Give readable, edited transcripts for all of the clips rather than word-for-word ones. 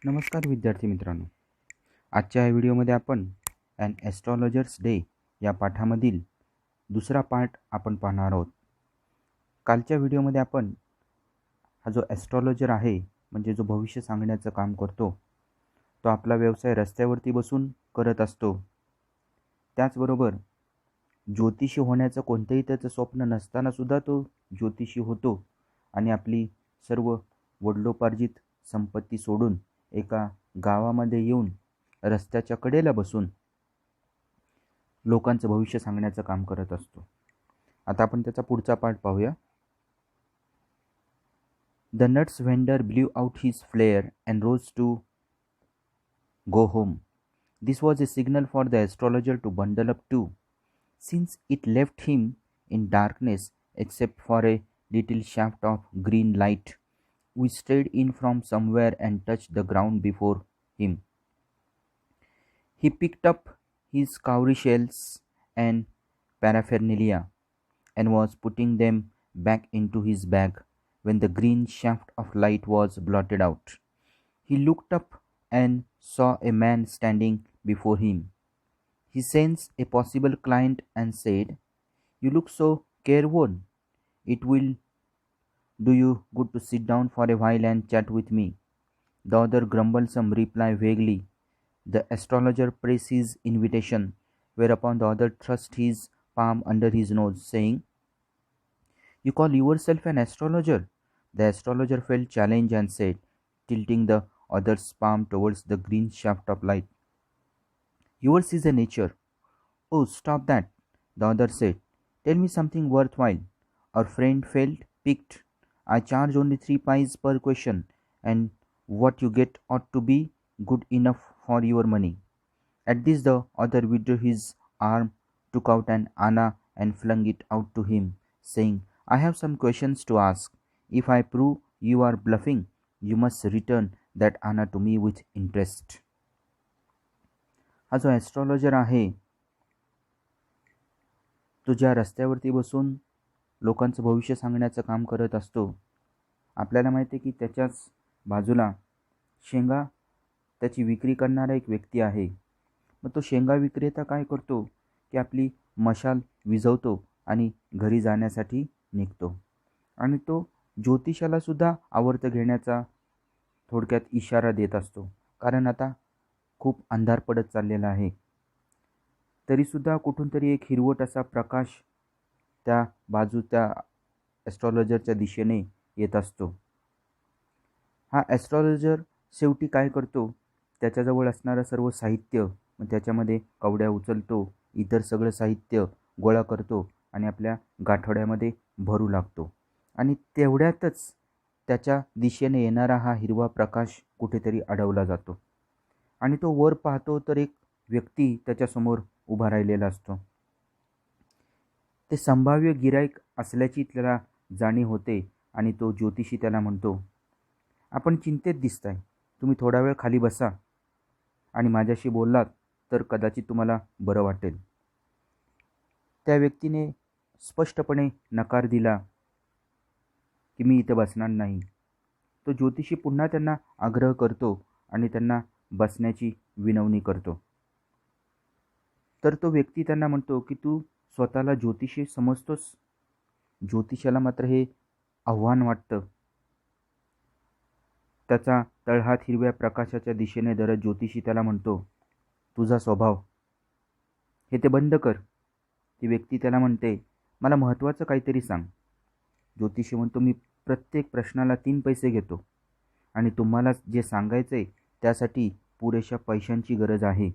नमस्कार विद्यार्थी मित्रांनो. आजच्या या व्हिडिओमध्ये आपण ॲन ॲस्ट्रॉलॉजर्स डे या पाठामधील दुसरा पार्ट आपण पाहणार आहोत. कालच्या व्हिडिओमध्ये आपण हा जो ॲस्ट्रॉलॉजर आहे म्हणजे जो भविष्य सांगण्याचं काम करतो तो आपला व्यवसाय रस्त्यावरती बसून करत असतो. त्याचबरोबर ज्योतिषी होण्याचं कोणतंही त्याचं स्वप्न नसतानासुद्धा तो ज्योतिषी होतो आणि आपली सर्व वडिलोपार्जित संपत्ती सोडून एका गावामध्ये येऊन रस्त्याच्या कडेला बसून लोकांचं भविष्य सांगण्याचं काम करत असतो. आता आपण त्याचा पुढचा पार्ट पाहूया. The nuts vendor blew out his flare and rose to go home. This was a signal for the astrologer to bundle up too, since it left him in darkness except for a little shaft of green light which strayed in from somewhere and touched the ground before him. He picked up his cowrie shells and paraphernalia and was putting them back into his bag when the green shaft of light was blotted out. He looked up and saw a man standing before him. He sensed a possible client and said, "You look so careworn. It will do you good to sit down for a while and chat with me." The other grumbled some reply vaguely. The astrologer pressed his invitation, whereupon the other thrust his palm under his nose, saying, "You call yourself an astrologer?" The astrologer felt challenged and said, tilting the other's palm towards the green shaft of light, "Yours is a nature." "Oh, stop that," the other said. "Tell me something worthwhile." Our friend felt piqued. "I charge only 3 pies per question, and what you get ought to be good enough for your money." At this the other withdrew his arm, took out an anna and flung it out to him, saying, "I have some questions to ask. If I prove you are bluffing, you must return that anna to me with interest." हा जो astrologer आहे तो ज्या रस्त्यावरती बसून लोकांचं भविष्य सांगण्याचं काम करत असतो, आपल्याला माहिती आहे की त्याच्याच बाजूला शेंगा त्याची विक्री करणारा एक व्यक्ती आहे. मग तो शेंगा विक्रेता काय करतो की आपली मशाल विझवतो आणि घरी जाण्यासाठी निघतो आणि तो ज्योतिषालासुद्धा आवर्त घेण्याचा थोडक्यात इशारा देत असतो, कारण आता खूप अंधार पडत चाललेला आहे. तरीसुद्धा कुठून तरी एक हिरवट असा प्रकाश त्या त्या ॲस्ट्रॉलॉजरच्या दिशेने येत असतो. हा ॲस्ट्रॉलॉजर शेवटी काय करतो, त्याच्याजवळ असणारं सर्व साहित्य, मग त्याच्यामध्ये कवड्या उचलतो, इतर सगळं साहित्य गोळा करतो आणि आपल्या गाठोड्यामध्ये भरू लागतो आणि तेवढ्यातच त्याच्या दिशेने येणारा हा हिरवा प्रकाश कुठेतरी अडवला जातो आणि तो वर पाहतो तर एक व्यक्ती त्याच्यासमोर उभा राहिलेला असतो. ते संभाव्य गिराईक असल्याची त्याला जाणीव होते आणि तो ज्योतिषी त्याला म्हणतो, "आपण चिंतेत दिसताय. तुम्ही थोडा वेळ खाली बसा आणि माझ्याशी बोललात तर कदाचित तुम्हाला बरं वाटेल." त्या व्यक्तीने स्पष्टपणे नकार दिला की मी इथे बसणार नाही. तो ज्योतिषी पुन्हा त्यांना आग्रह करतो आणि त्यांना बसण्याची विनवणी करतो. तर तो व्यक्ती त्यांना म्हणतो की तू स्वतःला ज्योतिषी समजतोस? ज्योतिषाला मात्र हे आव्हान वाटतं. त्याचा तळहात हिरव्या प्रकाशाच्या दिशेने धरत ज्योतिषी त्याला म्हणतो, "तुझा स्वभाव हे ते बंद कर." ती व्यक्ती त्याला म्हणते, "मला महत्त्वाचं काहीतरी सांग." ज्योतिषी म्हणतो, "मी प्रत्येक प्रश्नाला 3 पैसे घेतो आणि तुम्हाला जे सांगायचं आहे त्यासाठी पुरेशा पैशांची गरज आहे."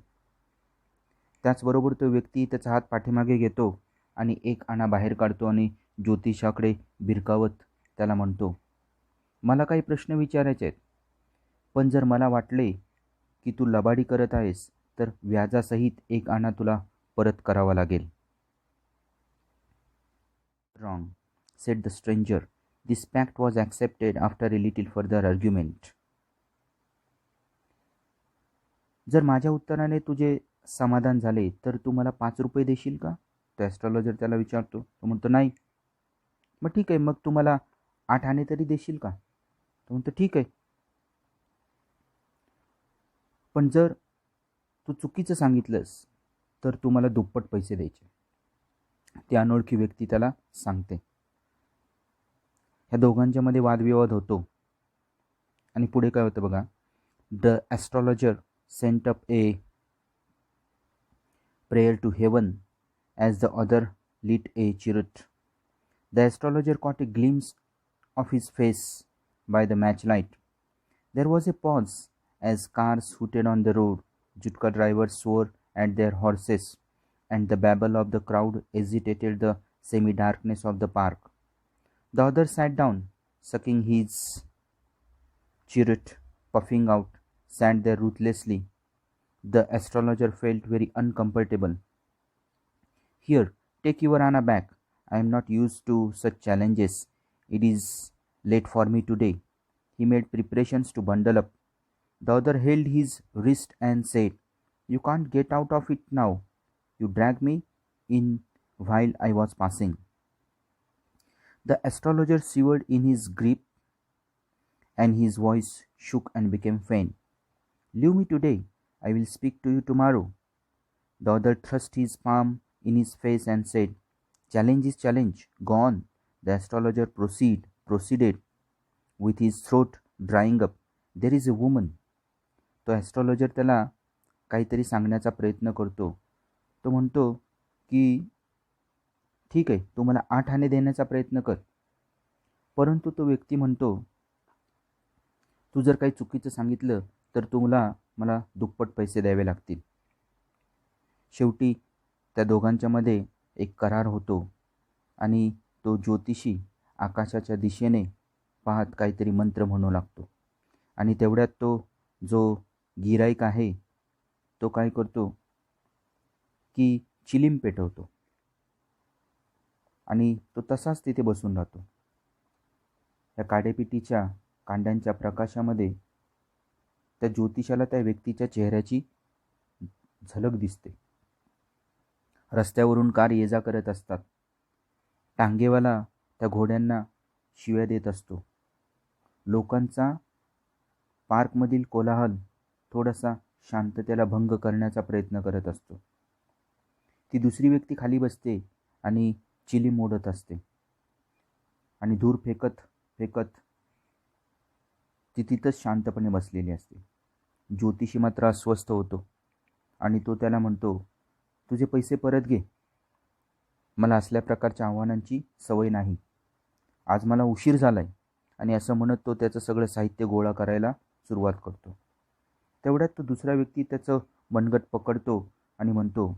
त्याचबरोबर तो व्यक्ती त्याचा हात पाठीमागे घेतो आणि 1 आणा बाहेर काढतो आणि ज्योतिषाकडे भिरकावत त्याला म्हणतो, "मला काही प्रश्न विचारायचे आहेत, पण जर मला वाटले की तू लबाडी करत आहेस तर व्याजासहित 1 आणा तुला परत करावा लागेल." "Wrong," said the stranger. "This pact was accepted after a little further argument." "जर माझ्या उत्तराने तुझे समाधान झाले तर तू मला 5 रुपये देशील का?" तो ॲस्ट्रॉलॉजर त्याला विचारतो. तो म्हणतो, "नाही." "मग ठीक आहे, मग तू मला 8 आणे तरी देशील का?" तो म्हणतो, "ठीक आहे." पण जर तू चुकीचं सांगितलंस तर तू मला दुप्पट पैसे द्यायचे. ती अनोळखी व्यक्ती त्याला सांगते. ह्या दोघांच्या मध्ये वादविवाद होतो. आणि पुढे काय होतं बघा. The astrologer sent up a prayer to heaven as the other lit a cheroot. The astrologer caught a glimpse of his face by the matchlight. There was a pause as cars hooted on the road, Jutka drivers swore at their horses, and the babble of the crowd agitated the semi-darkness of the park. The other sat down, sucking his cheroot, puffing out, sat there ruthlessly. The astrologer felt very uncomfortable. Here, take your Anna back. I am not used to such challenges. It is late for me today. He made preparations to bundle up. The other held his wrist and said, You can't get out of it now. You dragged me in while I was passing. The astrologer shivered in his grip, and his voice shook and became faint. Leave me today. I will speak to you tomorrow. The other thrust his palm in his face and said, Challenge is challenge. Go on. The astrologer proceeded with his throat drying up. There is a woman. तो astrologer त्याला काहीतरी सांगण्याचा प्रयत्न करतो. तो म्हणतो की ठीक आहे, तू मला 8 आणे देण्याचा प्रयत्न कर. परंतु तो व्यक्ती म्हणतो, तू जर काही चुकीचं सांगितलं तर मला दुप्पट पैसे द्यावे लागतील. शेवटी त्या दोघांच्या मध्ये एक करार होतो आणि तो ज्योतिषी आकाशाच्या दिशेने पाहत काहीतरी मंत्र म्हणू लागतो. आणि तेवढ्यात तो जो गिराईक आहे तो काय करतो की चिलीम पेटवतो आणि तो तसाच तिथे बसून राहतो. त्या काडेपिटीच्या कांड्यांच्या प्रकाशामध्ये त्या ज्योतिषाला त्या व्यक्तीच्या चेहऱ्याची झलक दिसते. रस्त्यावरून कार ये जा करत असतात. टांगेवाला त्या घोड्यांना शिव्या देत असतो. लोकांचा पार्कमधील कोलाहल थोडासा शांततेला भंग करण्याचा प्रयत्न करत असतो. ती दुसरी व्यक्ती खाली बसते आणि चिली मोडत असते आणि धूर फेकत फेकत ती तिथंच शांतपणे बसलेली असते. ज्योतिषी मात्र अस्वस्थ होतो आणि तो त्याला म्हणतो, तुझे पैसे परत घे. मला असल्या प्रकारच्या आव्हानांची सवय नाही. आज मला उशीर झालाय. आणि असं म्हणत तो त्याचं सगळं साहित्य गोळा करायला सुरुवात करतो. तेवढ्यात तो दुसरा व्यक्ती त्याचं मनगट पकडतो आणि म्हणतो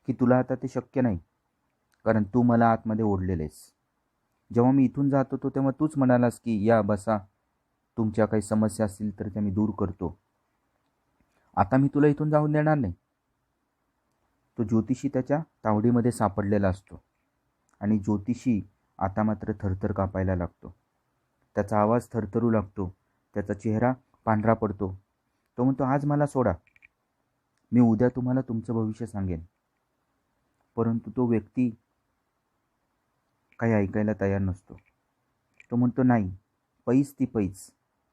की तुला आता ते शक्य नाही, कारण तू मला आतमध्ये ओढलेलं आहेस. जेव्हा मी इथून जात होतो तेव्हा तूच म्हणालास की या बसा, तुमच्या काही समस्या असतील तर त्या मी दूर करतो. आता मी तुला इथून जाऊन देणार नाही. तो ज्योतिषी त्याच्या तावडीमध्ये सापडलेला असतो आणि ज्योतिषी आता मात्र थरथर कापायला लागतो. त्याचा आवाज थरथरू लागतो. त्याचा चेहरा पांढरा पडतो. तो म्हणतो, आज मला सोडा, मी उद्या तुम्हाला तुमचं भविष्य सांगेन. परंतु तो व्यक्ती काही ऐकायला तयार नसतो. तो म्हणतो, नाही, पैस ती पैस,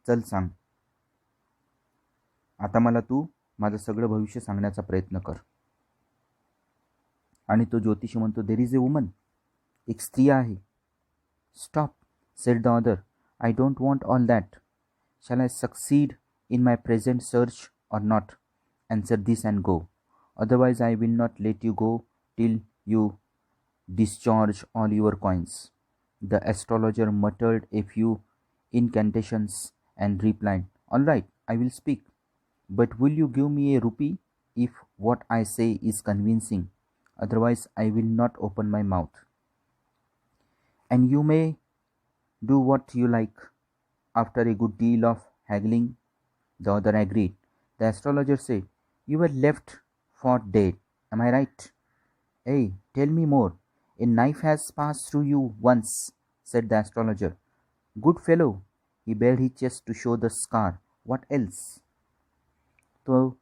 चल सांग. आता मला तू माझं सगळं भविष्य सांगण्याचा प्रयत्न कर. आणि तो ज्योतिषी म्हणतो, देर इज ए वुमन. एक स्त्री आहे. Stop, sed the other. I don't want all that. Shall I succeed in my present search or not? Answer this and go. Otherwise I will not let you go till you discharge all your coins. The astrologer muttered a few incantations and replied, All right, I will speak. But will you give me a rupee if what I say is convincing? Otherwise I will not open my mouth. And you may do what you like. After a good deal of haggling, the other agreed. The astrologer said, You were left for dead, am I right? Hey, tell me more. A knife has passed through you once, said the astrologer. Good fellow. He bared his chest to show the scar. What else? तो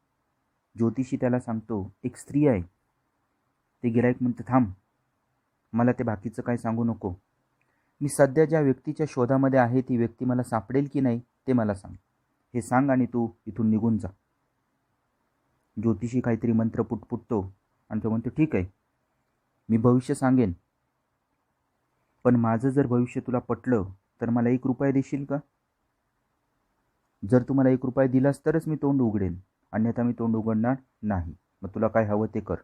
ज्योतिषी त्याला सांगतो, एक स्त्री आहे. ते गिराईक म्हणते, थांब, मला ते बाकीचं काय सांगू नको. मी सध्या ज्या व्यक्तीच्या शोधामध्ये आहे ती व्यक्ती मला सापडेल की नाही ते मला सांग. हे सांग आणि तू इथून निघून जा. ज्योतिषी काहीतरी मंत्र पुटपुटतो आणि तो म्हणतो, ठीक आहे, मी भविष्य सांगेन, पण माझं जर भविष्य तुला पटलं तर मला 1 रुपया देशील का? जर तू मला 1 रुपया दिलास तरच मी तोंड उघडेन, अन्यथा मी तोंड उघडणार नाही. मग तुला काय हवं ते कर.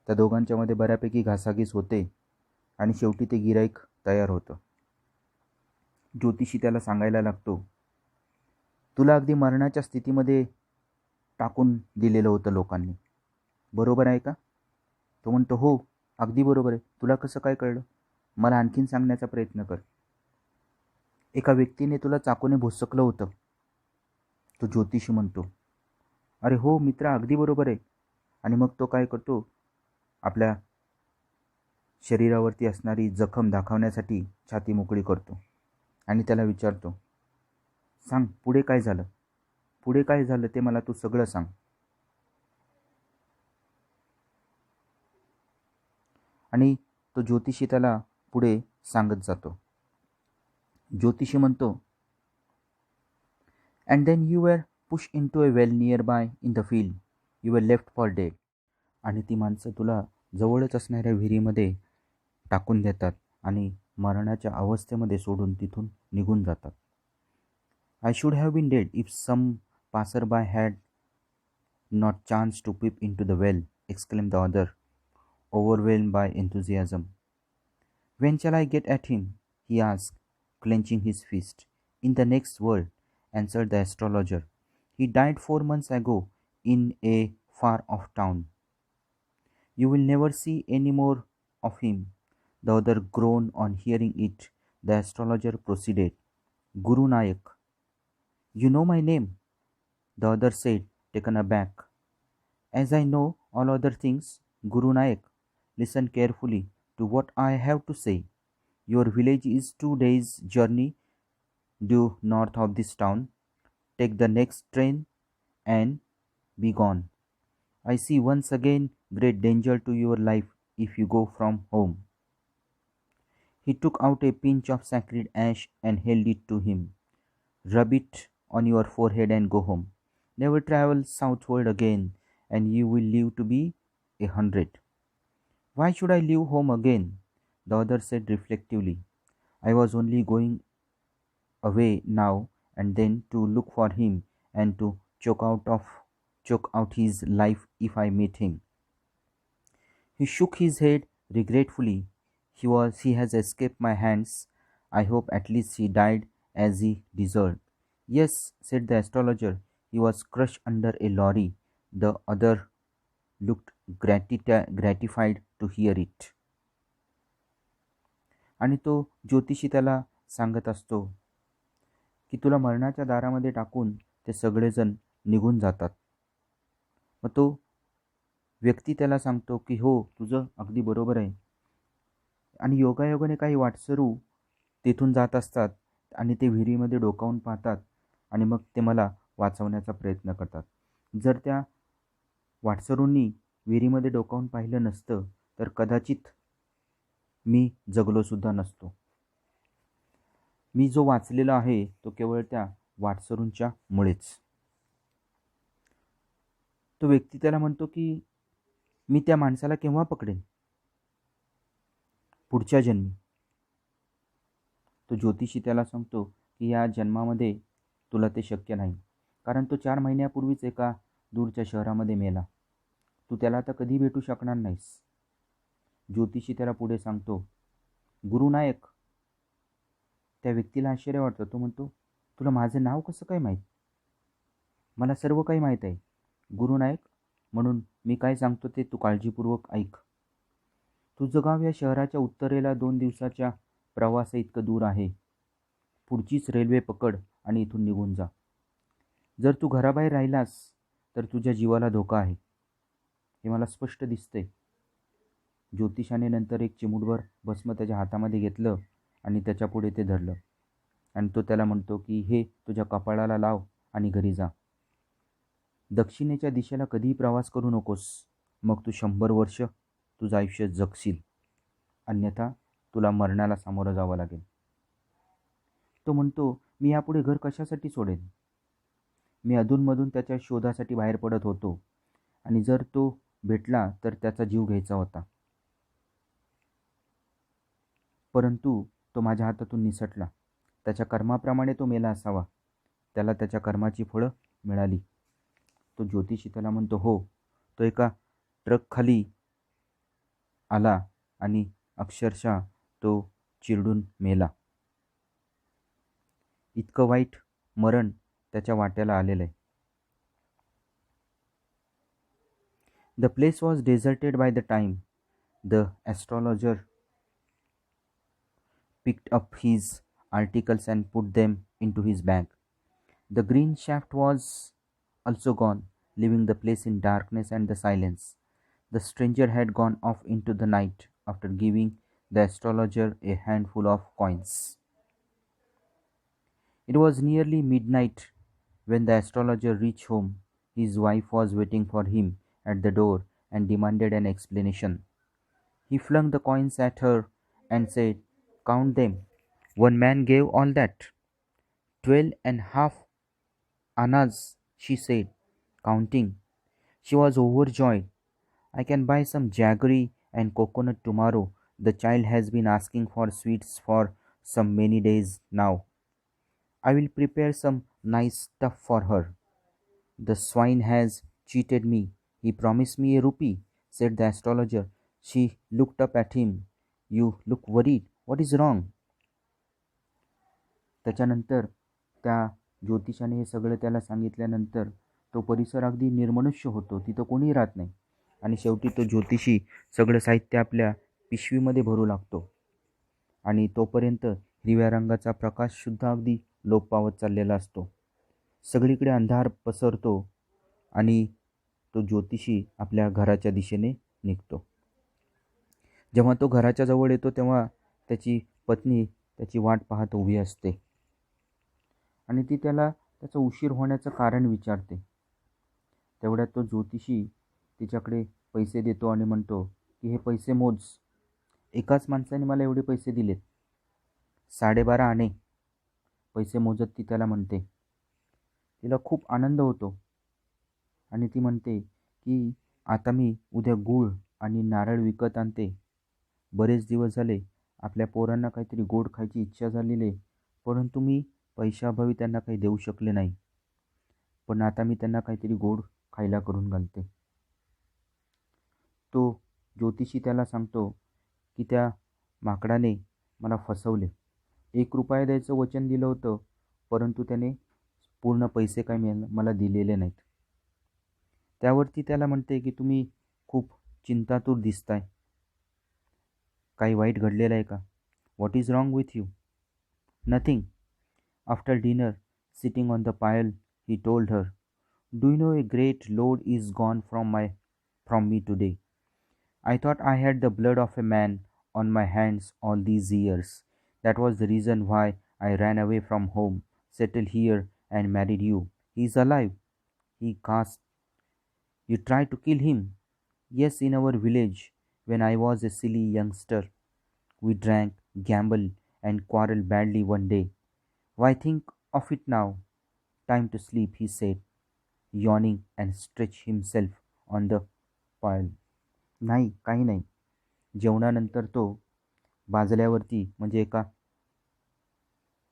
त्या दोघांच्या मध्ये बऱ्यापैकी घासाघीस होते आणि शेवटी ते गिराईक तयार होतं. ज्योतिषी त्याला सांगायला लागतो, तुला अगदी मरणाच्या स्थितीमध्ये टाकून दिलेलं होतं लोकांनी, बरोबर आहे का? तो म्हणतो, हो, अगदी बरोबर आहे. तुला कसं काय कळलं? मला आणखीन सांगण्याचा प्रयत्न कर. एका व्यक्तीने तुला चाकूने भोसकलं होतं. तो ज्योतिषी म्हणतो, अरे हो मित्रा, अगदी बरोबर आहे. आणि मग तो काय करतो, आपल्या शरीरावरती असणारी जखम दाखवण्यासाठी छाती मोकळी करतो आणि त्याला विचारतो, सांग पुढे काय झालं? पुढे काय झालं ते मला तू सगळं सांग. आणि तो ज्योतिषी त्याला पुढे सांगत जातो. ज्योतिषी म्हणतो, and then you were push into a well nearby in the field. You were left for dead. आणि ती माणसं तुला जवळच असणाऱ्या विहिरीमध्ये टाकून देतात आणि मरणाच्या अवस्थेमध्ये सोडून तिथून निघून जातात. I should have been dead if some passer by had not chance to peep into the well, exclaim the other, overwhelmed by enthusiasm. When shall I get at him? He asked, clenching his fist. In the next world, answered the astrologer. He died 4 months ago in a far off town. You will never see any more of him. The other groaned on hearing it. The astrologer proceeded. Guru Nayak. You know my name? The other said, taken aback. As I know all other things, Guru Nayak, listen carefully to what I have to say. Your village is 2 days' journey due north of this town. Take the next train and be gone. I see once again great danger to your life if you go from home. He took out a pinch of sacred ash and held it to him. Rub it on your forehead and go home. Never travel southward again, and you will live to be 100. Why should I leave home again? The other said reflectively. I was only going away now and then to look for him and to choke out his life if I meet him. He shook his head regretfully. He has escaped my hands. I hope at least he died as he deserved. Yes, said the astrologer, he was crushed under a lorry. The other looked gratified to hear it. आणि तो ज्योतिषी त्याला सांगत असतो की तुला मरणाच्या दारामध्ये टाकून ते सगळेजण निघून जातात. मग तो व्यक्ती त्याला सांगतो की हो, तुझं अगदी बरोबर आहे. आणि योगायोगाने काही वाटसरू तिथून जात असतात आणि ते विहिरीमध्ये डोकावून पाहतात आणि मग ते मला वाचवण्याचा प्रयत्न करतात. जर त्या वाटसरूंनी विहिरीमध्ये डोकावून पाहिलं नसतं तर कदाचित मी जगलोसुद्धा नसतो. मी जो वाचलेला आहे तो केवळ त्या वाटसरूंच्या मुळेच. तो व्यक्ती त्याला म्हणतो की मी त्या माणसाला केव्हा पकडेन? पुढच्या जन्मी. तो ज्योतिषी त्याला सांगतो की या जन्मामध्ये तुला ते शक्य नाही, कारण तो 4 महिन्यापूर्वीच एका दूरच्या शहरामध्ये मेला. तू त्याला आता कधी भेटू शकणार नाहीस. ज्योतिषी त्याला पुढे सांगतो, गुरु नायक. त्या व्यक्तीला आश्चर्य वाटतं. तो म्हणतो, तुला माझं नाव कसं काय माहीत? मला सर्व काही माहीत आहे गुरु नायक, म्हणून मी काय सांगतो ते तू काळजीपूर्वक ऐक. तुझं गाव या शहराच्या उत्तरेला 2 दिवसाच्या प्रवासा इतकं दूर आहे. पुढचीच रेल्वे पकड आणि इथून निघून जा. जर तू घराबाहेर राहिलास तर तुझ्या जीवाला धोका आहे, हे मला स्पष्ट दिसतंय. ज्योतिषाने नंतर एक चिमूटभर भस्म त्याच्या हातामध्ये घेतलं आणि त्याच्यापुढे ते धरलं आणि तो त्याला म्हणतो की हे तुझ्या कपाळाला लाव आणि घरी जा. दक्षिणेच्या दिशेला कधीही प्रवास करू नकोस, मग तू 100 वर्ष तुझं आयुष्य जगशील, अन्यथा तुला मरणाला सामोरं जावं लागेल. तो म्हणतो, मी यापुढे घर कशासाठी सोडेन? मी अधूनमधून त्याच्या शोधासाठी बाहेर पडत होतो आणि जर तो भेटला तर त्याचा जीव घ्यायचा होता. परंतु तो माझ्या हातातून निसटला. त्याच्या कर्माप्रमाणे तो मेला असावा. त्याला त्याच्या कर्माची फळं मिळाली. तो ज्योतिषी त्याला म्हणतो, हो, तो एका ट्रकखाली आला आणि अक्षरशः तो चिरडून मेला. इतकं वाईट मरण त्याच्या वाट्याला आलेलं आहे. The place was deserted by the time the astrologer picked up his articles and put them into his bag. The green shaft was also gone, leaving the place in darkness and the silence. The stranger had gone off into the night after giving the astrologer a handful of coins. It was nearly midnight when the astrologer reached home. His wife was waiting for him at the door and demanded an explanation. He flung the coins at her and said, "Count them. One man gave all that." 12.5 annas, she said, counting. She was overjoyed. "I can buy some jaggery and coconut tomorrow. The child has been asking for sweets for some many days now. I will prepare some nice stuff for her. The swine has cheated me. He promised me a rupee," said the astrologer. She looked up at him. "You look worried. What is wrong?" त्याच्यानंतर त्या ज्योतिषाने हे सगळं त्याला सांगितल्यानंतर तो परिसर अगदी निर्मनुष्य होतो. तिथं कोणी राहत नाही. आणि शेवटी तो ज्योतिषी सगळं साहित्य आपल्या पिशवीमध्ये भरू लागतो. आणि तोपर्यंत हिरव्या रंगाचा प्रकाशसुद्धा अगदी लोप पावत चाललेला असतो. सगळीकडे अंधार पसरतो आणि तो ज्योतिषी आपल्या घराच्या दिशेने निघतो. जेव्हा तो घराच्या जवळ येतो तेव्हा त्याची पत्नी त्याची वाट पाहत उभी असते आणि ती त्याला त्याचा उशीर होण्याचं कारण विचारते. तेवढ्यात तो ज्योतिषी तिच्याकडे पैसे देतो आणि म्हणतो की हे पैसे मोज. एकाच माणसाने मला एवढे पैसे दिलेत. 12.5 आणे. पैसे मोजत ती त्याला म्हणते. तिला खूप आनंद होतो आणि ती म्हणते की आता मी उद्या गूळ आणि नारळ विकत आणते. बरेच दिवस झाले आपल्या पोरांना काहीतरी गोड खायची इच्छा झालेली आहे, परंतु मी पैशाअभावी त्यांना काही देऊ शकले नाही. पण आता मी त्यांना काहीतरी गोड खायला करून घालते. तो ज्योतिषी त्याला सांगतो की त्या माकडाने मला फसवले. 1 रुपया द्यायचं वचन दिलं होतं, परंतु त्याने पूर्ण पैसे काही मला दिलेले नाहीत. त्यावरती त्याला म्हणते की तुम्ही खूप चिंतातूर दिसताय. काही वाईट घडलेलं आहे का? "What is wrong with you?" "Nothing." After dinner, sitting on the pile, he told her, "Do you know a great load is gone from me today? I thought I had the blood of a man on my hands all these years. That was the reason why I ran away from home, settled here, and married you. He is alive." He gasped. "You tried to kill him?" "Yes, in our village, when I was a silly youngster. We drank, gambled, and quarreled badly one day. Why think of it now? Time to sleep," he said, yawning and stretched himself on the pile. "नाही, काही नाही." जेवणानंतर तो बाजल्यावरती म्हणजे एका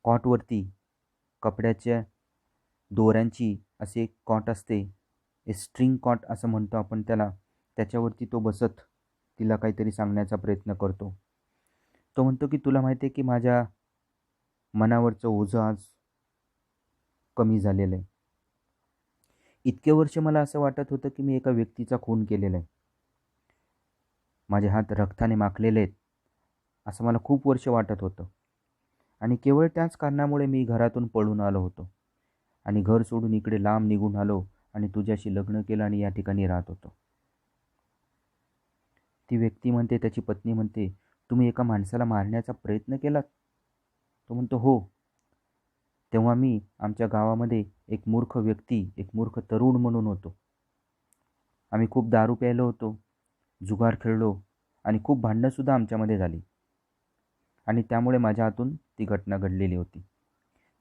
कॉटवरती कपड्याच्या दोऱ्यांची असे एक कॉट असते, ए स्ट्रिंग कॉट असं म्हणतो आपण त्याला, त्याच्यावरती तो बसत तिला काहीतरी सांगण्याचा प्रयत्न करतो. तो म्हणतो की तुला माहिती आहे की माझ्या मनावरचं ओझं आज कमी झालेलं आहे. इतके वर्ष मला असं वाटत होतं की मी एका व्यक्तीचा खून केलेला आहे. माझे हात रक्ताने माखलेले आहेत असं मला खूप वर्ष वाटत होतं. आणि केवळ त्याच कारणामुळे मी घरातून पळून आलो होतो आणि घर सोडून इकडे लांब निघून आलो आणि तुझ्याशी लग्न केलं आणि या ठिकाणी राहत होतो. ती व्यक्ती म्हणते, त्याची पत्नी म्हणते, "तुम्ही एका माणसाला मारण्याचा प्रयत्न केलात?" तो म्हणतो, "हो. तेव्हा मी आमच्या गावामध्ये एक मूर्ख व्यक्ती, एक मूर्ख तरुण म्हणून होतो. आम्ही खूप दारू प्यायलो होतो, जुगार खेळलो आणि खूप भांडणंसुद्धा आमच्यामध्ये झाली आणि त्यामुळे माझ्या हातून ती घटना घडलेली होती.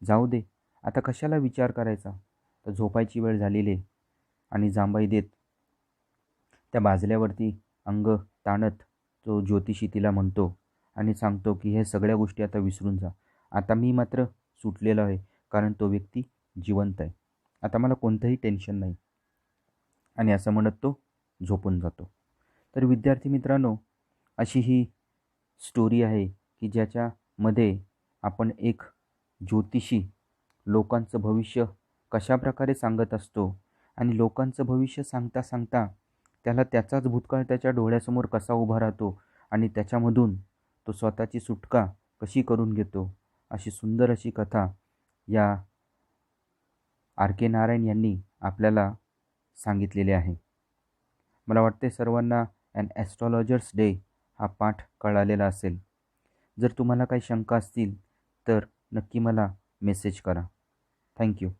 जाऊ दे, आता कशाला विचार करायचा?" तर झोपायची वेळ झालेली आहे आणि जांभई देत त्या बाजल्यावरती अंग ताणत तो ज्योतिषी तिला म्हणतो आणि सांगतो की हे सगळ्या गोष्टी आता विसरून जा. आता मी मात्र सुटलेलो आहे, कारण तो व्यक्ती जिवंत आहे. आता मला कोणतंही टेन्शन नाही. आणि असं म्हणत तो झोपून जातो. तर विद्यार्थी मित्रांनो, अशी ही स्टोरी आहे की ज्याच्यामध्ये आपण एक ज्योतिषी लोकांचं भविष्य कशाप्रकारे सांगत असतो आणि लोकांचं भविष्य सांगता सांगता त्याला त्याचाच भूतकाळ त्याच्या डोळ्यासमोर कसा उभा राहतो आणि त्याच्यामधून तो स्वतःची सुटका कशी करून घेतो, अशी सुंदर अशी कथा या आर के नारायण यांनी आपल्याला सांगितलेली आहे. मला वाटते सर्वांना ॲन ॲस्ट्रॉलॉजर्स डे हा पाठ कळालेला असेल. जर तुम्हाला काही शंका असतील तर नक्की मला मेसेज करा. थँक्यू.